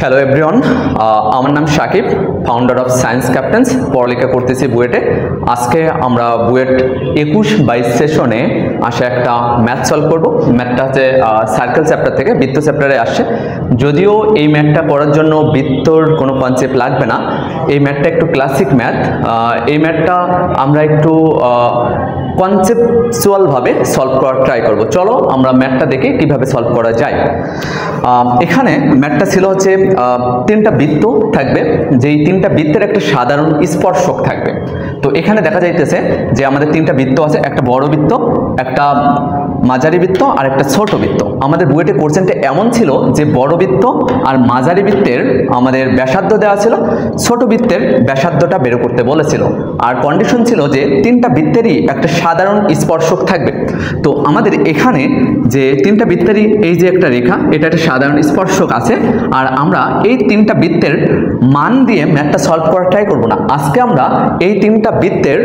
Hello everyone, আমার নাম Shakib, founder of science captain's. পড়ালেখা করতেছি বুয়েটে। আজকে আমরা বুয়েট 21-22 সেশনে আসা একটা ম্যাথ সলভ করব। ম্যাথটা হচ্ছে সার্কেল চ্যাপ্টার থেকে বৃত্ত চ্যাপ্টারে আসছে। যদিও এই ম্যাথটা করার জন্য বৃত্তর কোনো কনসেপ্ট লাগবে না, এই ম্যাথটা একটু ক্লাসিক ম্যাথ। এই ম্যাথটা আমরা একটু কনসেপচুয়ালভাবে সলভ করার ট্রাই করব। চলো আমরা ম্যাথটা দেখে কিভাবে সলভ করা যায়। এখানে ম্যাথটা ছিল হচ্ছে তিনটা বৃত্ত থাকবে, যেই তিনটা বৃত্তের একটা সাধারণ স্পর্শক থাকবে। তো এখানে দেখা যাইতেছে যে আমাদের তিনটা বৃত্ত আছে, একটা বড় বৃত্ত, একটা মাঝারি বৃত্ত আর একটা ছোট বৃত্ত। আমাদের বুয়েটে কোশ্চেনটা এমন ছিল যে বড় বৃত্ত আর মাঝারি বৃত্তের আমাদের ব্যাসার্ধ দেওয়া ছিল, ছোট বৃত্তের ব্যাসার্ধটা বের করতে বলেছিল। আর কন্ডিশন ছিল যে তিনটা বৃত্তেরই একটা সাধারণ স্পর্শক থাকবে। তো আমাদের এখানে যে তিনটা বৃত্তেরই এই যে একটা রেখা, এটা একটা সাধারণ স্পর্শক আছে। আর আমরা এই তিনটা বৃত্তের মান দিয়ে ম্যাথটা সলভ করার ট্রাই করব না। আজকে আমরা এই তিনটা বৃত্তের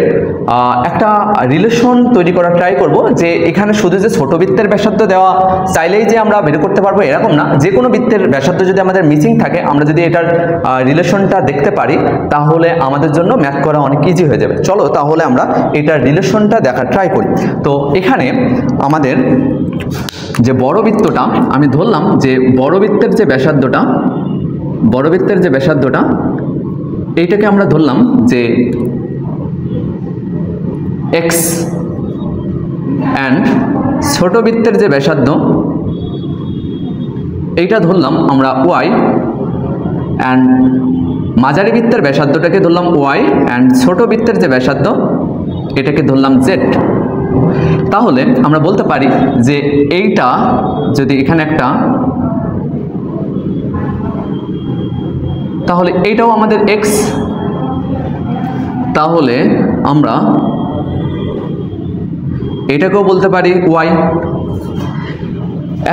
একটা রিলেশন তৈরি করার ট্রাই করব, যে এখানে শুধু যে ছোট বৃত্তের ব্যাসার্ধ দেওয়া চাইলেই যে আমরা বের করতে পারবো এরকম না। যে কোনো বৃত্তের ব্যাসার্ধ যদি আমাদের মিসিং থাকে, আমরা যদি এটার রিলেশনটা দেখতে পারি, তাহলে আমাদের জন্য ম্যাথ করা অনেক ইজি হয়ে যাবে। চলো তাহলে আমরা এটার রিলেশনটা দেখার ট্রাই করি। তো এখানে আমাদের যে বড় বৃত্তটা আমি ধরলাম, যে বড় বৃত্তের যে ব্যাসার্ধটা এইটাকে আমরা ধরলাম যে x, অ্যান্ড ছোট বৃত্তের যে ব্যাসার্ধ এইটা ধরলাম আমরা y, অ্যান্ড মাঝারি বৃত্তের ব্যাসার্ধটাকে ধরলাম y, অ্যান্ড ছোট বৃত্তের যে ব্যাসার্ধ এটাকে ধরলাম z। তাহলে আমরা বলতে পারি যে এইটা যদি এখানে একটা, তাহলে এইটাও আমাদের x, তাহলে আমরা এটাকেও বলতে পারি y।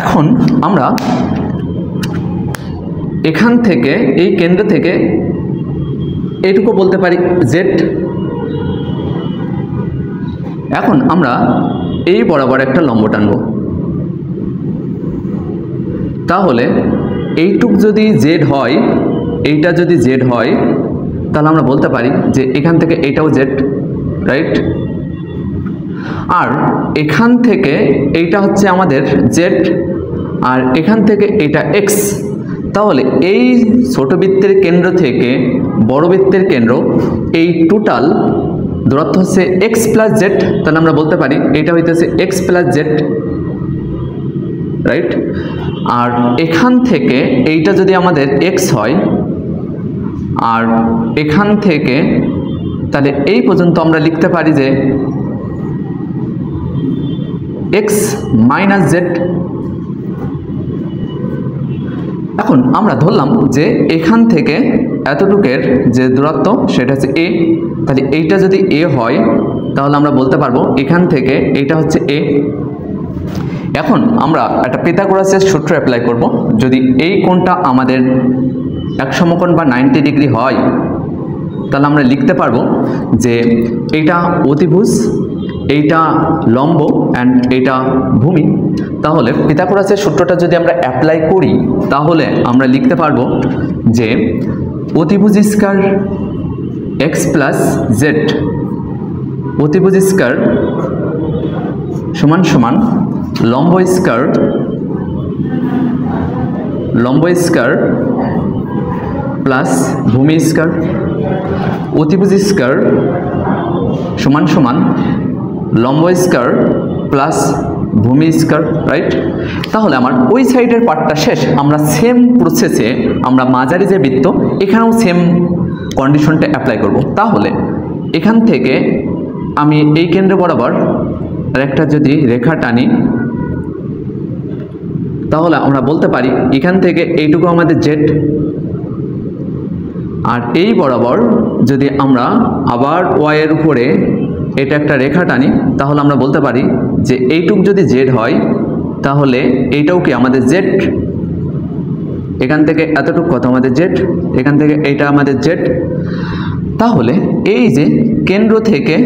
এখন আমরা এখান থেকে এই কেন্দ্র থেকে এইটুকু বলতে পারি z। এখন আমরা এই বরাবর একটা লম্ব টানব, তাহলে এইটুক যদি z হয়, এইটা যদি z হয়, তাহলে আমরা বলতে পারি যে এখান থেকে এইটাও z, রাইট? আর এখান থেকে এইটা হচ্ছে আমাদের z, আর এখান থেকে এটা x। তাহলে এই ছোট বৃত্তের কেন্দ্র থেকে বড় বৃত্তের কেন্দ্র এই টোটাল দূরত্ব হচ্ছে x প্লাস z। তাহলে আমরা বলতে পারি এটা হইতেছে x প্লাস z, রাইট? আর এখান থেকে এইটা যদি আমাদের x হয়, আর এখান থেকে তাহলে এই পর্যন্ত আমরা লিখতে পারি যে x মাইনাস z। এখন আমরা ধরলাম যে এখান থেকে এতটুকের যে দূরত্ব সেটা হচ্ছে a। তাহলে এইটা যদি a হয়, তাহলে আমরা বলতে পারবো এখান থেকে এইটা হচ্ছে a। এখন আমরা একটা পিথাগোরাসের সূত্র অ্যাপ্লাই করব। যদি এই কোণটা আমাদের এক সমকোণ বা 90 ডিগ্রি হয়, তাহলে আমরা লিখতে পারবো যে এইটা অতিভুজ, এইটা লম্ব, অ্যান্ড এইটা ভূমি। তাহলে পিথাগোরাসের সূত্রটা যদি আমরা অ্যাপ্লাই করি, তাহলে আমরা লিখতে পারবো যে অতিভুজ স্কয়ার x প্লাস z, অতিভুজ স্কয়ার সমান সমান লম্ব স্কয়ার প্লাস ভূমি স্কয়ার, অতিভুজ স্কয়ার সমান সমান লম্ব স্কয়ার প্লাস ভূমি স্কয়ার, রাইট? তাহলে আমার ওই সাইডের পার্টটা শেষ। আমরা সেম প্রসেসে আমরা মাঝারি যে বৃত্ত, এখানেও সেম কন্ডিশনটা অ্যাপ্লাই করব। তাহলে এখান থেকে আমি এই কেন্দ্র বরাবর একটা যদি রেখা টানি, তাহলে আমরা বলতে পারি এখান থেকে এইটুকু আমাদের z, আর এই বরাবর যদি আমরা আবার y এর উপরে এটা একটা রেখা টানি, তাহলে আমরা বলতে পারি যে এইটুক যদি z হয়, তাহলে এইটাও কি আমাদের z। এখান থেকে এতটুকু কত আমাদের z, এখান থেকে এইটা আমাদের z। তাহলে এই যে কেন্দ্র থেকে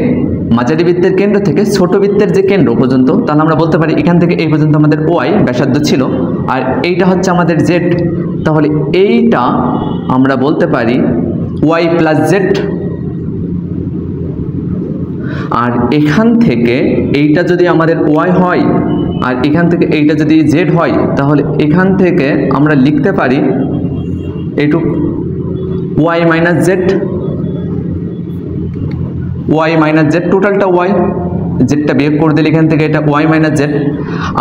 মাঝারি বৃত্তের কেন্দ্র থেকে ছোট বৃত্তের যে কেন্দ্র পর্যন্ত, তাহলে আমরা বলতে পারি এখান থেকে এই পর্যন্ত আমাদের ওয়াই ব্যাসার্ধ ছিল, আর এইটা হচ্ছে আমাদের জেড, তাহলে এইটা আমরা বলতে পারি ওয়াই প্লাস জেড। আর এখান থেকে এইটা যদি আমাদের ওয়াই হয় আর এখান থেকে এইটা যদি জেড হয়, তাহলে এখান থেকে আমরা লিখতে পারি এইটুক y minus z, y minus z, টোটালটা ওয়াই, জেডটা বিয়োগ করে দিলে এখান থেকে এটা ওয়াই মাইনাস জেড।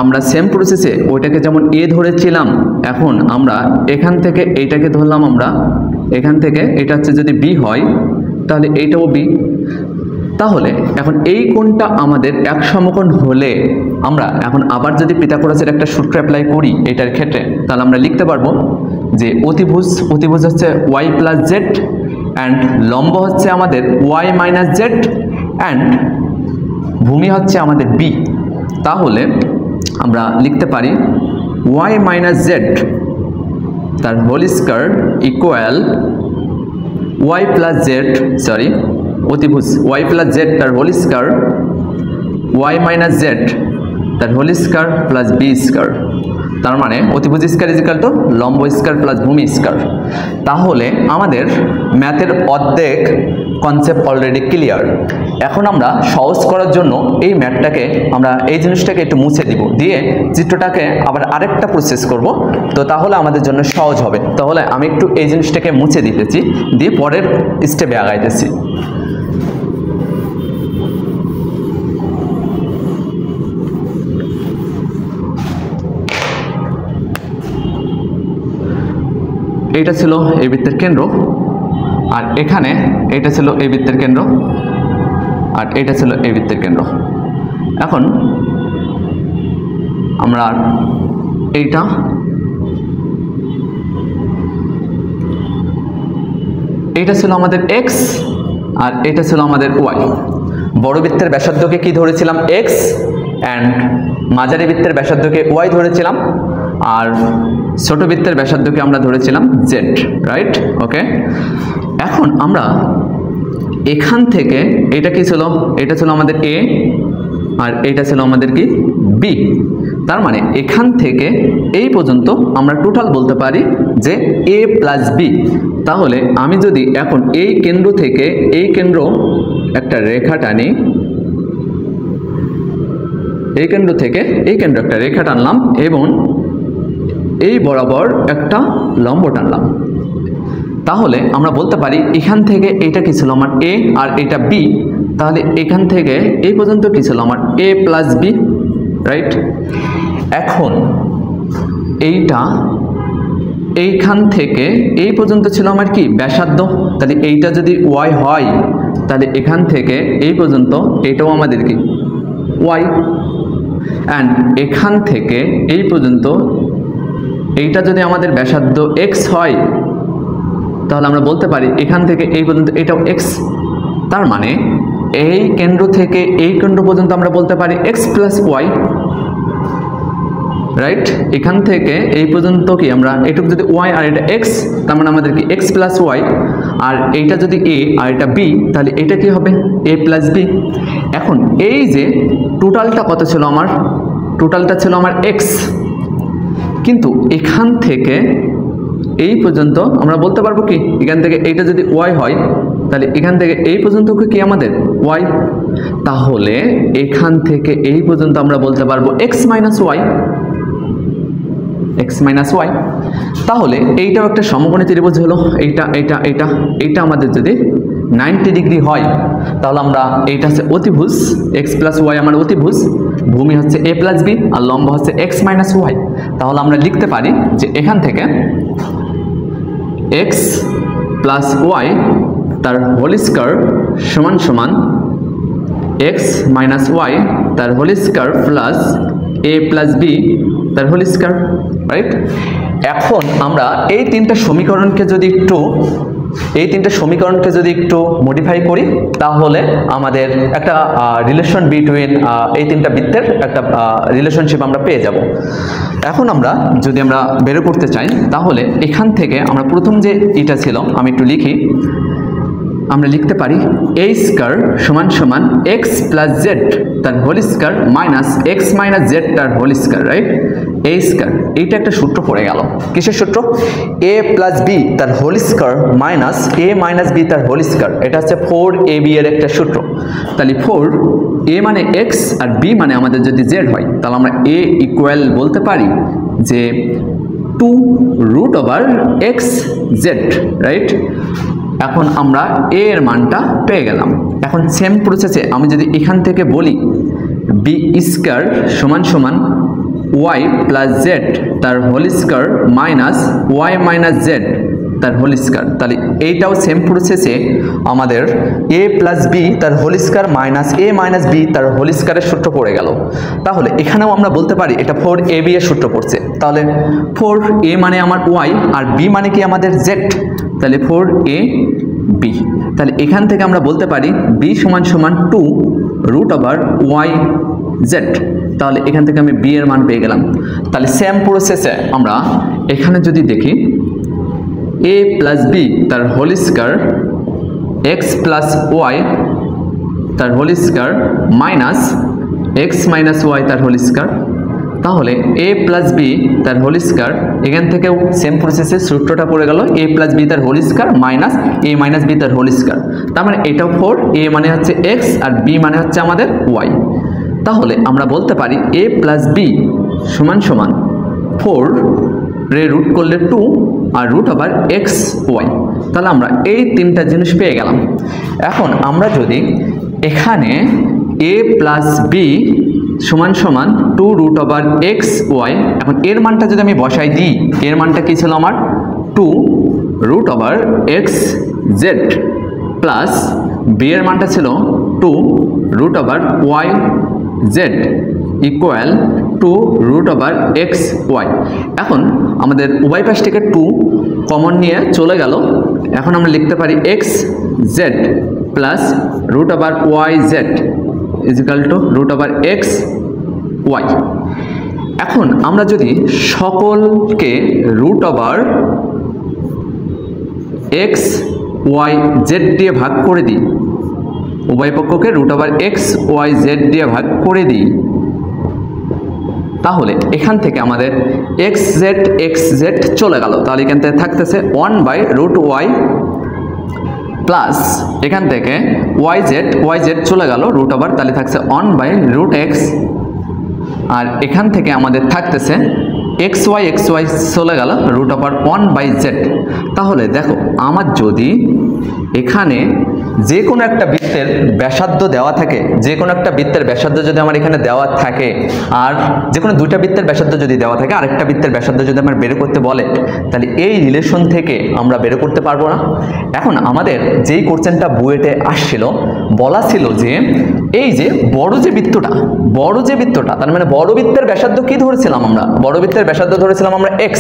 আমরা সেম প্রসেসে ওইটাকে যেমন এ ধরেছিলাম, এখন আমরা এখান থেকে এইটাকে ধরলাম, আমরা এখান থেকে এটা হচ্ছে যদি বি হয় তাহলে এইটাও বি। তাহলে এখন এই কোণটা আমাদের এক সমকোণ হলে আমরা এখন আবার যদি পিথাগোরাসের একটা সূত্র অ্যাপ্লাই করি এটার ক্ষেত্রে, তাহলে আমরা লিখতে পারবো যে অতিভুজ হচ্ছে ওয়াই প্লাস জেড অ্যান্ড লম্ব হচ্ছে আমাদের ওয়াই মাইনাস জেড অ্যান্ড ভূমি হচ্ছে আমাদের বি। তাহলে আমরা লিখতে পারি ওয়াই মাইনাস জেড তার whole square equal Y plus Z, sorry অতিভুজ ওয়াই প্লাস জেড তার whole square Y minus Z তার whole square plus B square. তার মানে অতিভুজ স্কয়ার ইজ ইকুয়াল টু লম্ব স্কয়ার প্লাস ভূমি স্কয়ার। তাহলে আমাদের ম্যাথের অর্ধেক কনসেপ্ট অলরেডি ক্লিয়ার। এখন আমরা সহজ করার জন্য এই ম্যাথটাকে আমরা এই জিনিসটাকে একটু মুছে দিব, দিয়ে চিত্রটাকে আবার আরেকটা প্রসেস করব, তো তাহলে আমাদের জন্য সহজ হবে। তাহলে আমি একটু এই জিনিসটাকে মুছে দিতেছি, দিয়ে পরের স্টেপে আগাইতেছি। এইটা ছিল এই বৃত্তের কেন্দ্র, আর এখানে এটা ছিল এই বৃত্তের কেন্দ্র, আর এটা ছিল এই বৃত্তের কেন্দ্র। এখন আমরা এইটা ছিল আমাদের এক্স আর এটা ছিল আমাদের ওয়াই। বড় বৃত্তের ব্যাসার্ধকে কি ধরেছিলাম এক্স, অ্যান্ড মাঝারি বৃত্তের ব্যাসার্ধকে ওয়াই ধরেছিলাম, আর ছোট বৃত্তের ব্যাসার্ধকে আমরা ধরেছিলাম জেড, রাইট? ওকে, এখন আমরা এখান থেকে এটা কি ছিল, এটা ছিল আমাদের এ আর এটা ছিল আমাদের কি বি। তার মানে এখান থেকে এই পর্যন্ত আমরা টোটাল বলতে পারি যে এ প্লাস বি। তাহলে আমি যদি এখন এই কেন্দ্র থেকে এই কেন্দ্র একটা রেখা টানি, এই কেন্দ্র থেকে এই কেন্দ্র একটা রেখা টানলাম এবং এই বরাবর একটা লম্ব টানলাম, তাহলে আমরা বলতে পারি এখান থেকে এইটা কি ছিল আমার এ আর এটা বি। তাহলে এখান থেকে এই পর্যন্ত কি ছিল আমার এ প্লাস বি, রাইট? এখন এইখান থেকে এই পর্যন্ত ছিল আমার কি ব্যাসার্ধ। তাহলে এইটা যদি ওয়াই হয় তাহলে এখান থেকে এই পর্যন্ত এটাও আমাদের কি ওয়াই, অ্যান্ড এখান থেকে এই পর্যন্ত এইটা যদি আমাদের ব্যাসার্ধ এক্স হয় তাহলে আমরা বলতে পারি এখান থেকে এই পর্যন্ত এটাও এক্স। তার মানে এই কেন্দ্র থেকে এই কেন্দ্র পর্যন্ত আমরা বলতে পারি এক্স প্লাস ওয়াই, রাইট? এখান থেকে এই পর্যন্ত কি আমরা এটুকু যদি ওয়াই আর এটা এক্স, তার মানে আমাদের কি এক্স প্লাস ওয়াই, আর এইটা যদি এ আর এটা বি তাহলে এটা কি হবে এ প্লাস বি। এখন এই যে টোটালটা কত ছিল আমার, টোটালটা ছিল আমার এক্স, কিন্তু এখান থেকে এই পর্যন্ত আমরা বলতে পারবো কি এখান থেকে এইটা যদি ওয়াই হয় তাহলে এখান থেকে এই পর্যন্ত কি আমাদের ওয়াই। তাহলে এখান থেকে এই পর্যন্ত আমরা বলতে পারবো x minus y, x minus y. তাহলে এইটাও একটা সমকোণী ত্রিভুজ হলো, এইটা আমাদের যদি 90 ডিগ্রি হয় তাহলে আমরা এইটা হচ্ছে অতিভুজ, এক্স প্লাস ওয়াই আমার অতিভুজ, ভূমি হচ্ছে এ প্লাস বি আর লম্ব হচ্ছে এক্স মাইনাস ওয়াই। তাহলে আমরা লিখতে পারি যে এখান থেকে এক্স প্লাস ওয়াই তার হোল স্কয়ার সমান সমান এক্স মাইনাস ওয়াই তার হোল স্কয়ার প্লাস এ প্লাস বি তার হোল স্কয়ার, রাইট? এখন আমরা এই তিনটা সমীকরণকে যদি একটু মডিফাই করি তাহলে আমাদের একটা রিলেশন বিটুইন এই তিনটা বৃত্তের একটা রিলেশনশিপ আমরা পেয়ে যাব। এখন আমরা যদি আমরা বের করতে চাই তাহলে এখান থেকে আমরা প্রথম যে এটা ছিল আমি একটু লিখি, আমরা লিখতে পারি a স্কয়ার সমান সমান x প্লাস z তার whole square minus x minus z তার whole square, right? a square, এইটা একটা সূত্র পড়ে গেল। কিসের সূত্র? a প্লাস b তার whole square minus a minus b তার হোল স্কয়ার। এটা হচ্ছে 4ab এর একটা সূত্র। তাহলে 4a মানে x আর b মানে আমাদের যদি z হয়, তাহলে আমরা a ইকুয়াল বলতে পারি যে 2 root over x z, right? এখন আমরা a এর মানটা পেয়ে গেলাম। এখন সেম প্রসেসে আমি যদি এখান থেকে বলি b স্কয়ার সমান সমান y প্লাস z তার whole square minus y minus z তার হোল স্কয়ার, তাহলে এইটাও সেম প্রসেসে আমাদের a প্লাস b তার whole square minus a minus b তার হোল স্কয়ারের সূত্র পড়ে গেল। তাহলে এখানেও আমরা বলতে পারি এটা 4ab এর সূত্র পড়ছে। তাহলে 4a মানে আমার y আর b মানে কি আমাদের z, তাহলে 4ab। তাহলে এখান থেকে আমরা বলতে পারি b সমান সমান 2 রুট ওভার y z। তাহলে এখান থেকে আমি b এর মান পেয়ে গেলাম। তাহলে সেম প্রসেসে আমরা এখানে যদি দেখি a প্লাস b তার whole square x plus y তার whole square minus x minus y তার হোল স্কয়ার, তাহলে a প্লাস b তার হোল স্কয়ার, এখান থেকেও সেম প্রসেসে সূত্রটা পড়ে গেল a প্লাস b তার whole square minus a minus b তার হোল স্কয়ার। তার মানে এটাও 4, a মানে হচ্ছে x আর b মানে হচ্ছে আমাদের y। তাহলে আমরা বলতে পারি a প্লাস b সমান সমান 4 রে রুট করলে 2 আর রুট ওভার x y। তাহলে আমরা এই তিনটা জিনিস পেয়ে গেলাম। এখন আমরা যদি এখানে a প্লাস b সমান সমান 2 রুট ওভার x y, এখন এর মানটা যদি আমি বসাই দিই, এর মানটা কি ছিল আমার 2 root over x z plus b এর মানটা ছিল 2 root over y z equal 2 root over x y। এখন আমাদের উভয় পাশ থেকে 2 কমন নিয়ে চলে গেল। এখন আমরা লিখতে পারি x z plus root over y z is equal to root over x y। এখন আমরা যদি সকলকে root over x y z দিয়ে ভাগ করে দিই, উভয় পক্ষকে root over x y z দিয়ে ভাগ করে দিই, তাহলে এখান থেকে আমাদের x z চলে গেল। তাহলে এখান থেকে থাকতেছে 1 বাই রুট y প্লাস এখান থেকে y z চলে গেল রুট ওভার, তাহলে থাকছে 1 বাই রুট x, আর এখান থেকে আমাদের থাকতেছে x y চলে গেল রুট ওভার 1 বাই z। তাহলে দেখো আমার যদি এখানে যে কোনো একটা বৃত্তের ব্যাসার্ধ দেওয়া থাকে, যে কোনো একটা বৃত্তের ব্যাসার্ধ যদি আমার এখানে দেওয়া থাকে, আর যে কোনো দুইটা বৃত্তের ব্যাসার্ধ যদি দেওয়া থাকে, আরেকটা বৃত্তের ব্যাসার্ধ যদি আমার বের করতে বলে, তাহলে এই রিলেশন থেকে আমরা বের করতে পারবো না। এখন আমাদের যেই কোশ্চেনটা বুয়েটে আসছিল, বলা ছিল যে এই যে বড় যে বৃত্তটা তার মানে বড় বৃত্তের ব্যাসার্ধ কি ধরেছিলাম আমরা? বড় বৃত্তের ব্যাসার্ধ ধরেছিলাম আমরা x।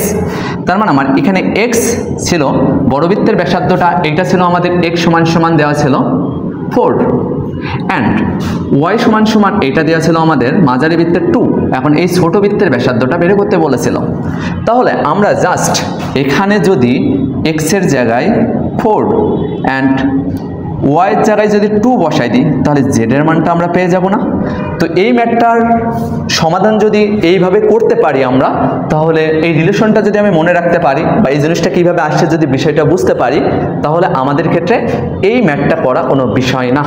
তার মানে আমার এখানে x ছিল বড় বৃত্তের ব্যাসার্ধটা, এইটা ছিল আমাদের x সমান সমান দেওয়া ছিল 4 অ্যান্ড y সমান সমান এটা দেওয়া ছিল আমাদের মাঝারি বৃত্তের 2। এখন এই ছোট বৃত্তের ব্যাসার্ধটা বের করতে বলেছিল। তাহলে আমরা জাস্ট এখানে যদি x এর জায়গায় 4 অ্যান্ড y এর জায়গায় যদি 2 বসাই দিই, তাহলে z এর মানটা আমরা পেয়ে যাব না? তো এই ম্যাথটার সমাধান যদি এইভাবে করতে পারি আমরা, তাহলে এই রিলেশনটা যদি আমি মনে রাখতে পারি বা এই জিনিসটা কিভাবে আসছে যদি বিষয়টা বুঝতে পারি, তাহলে আমাদের ক্ষেত্রে এই ম্যাথটা করা কোনো বিষয় না।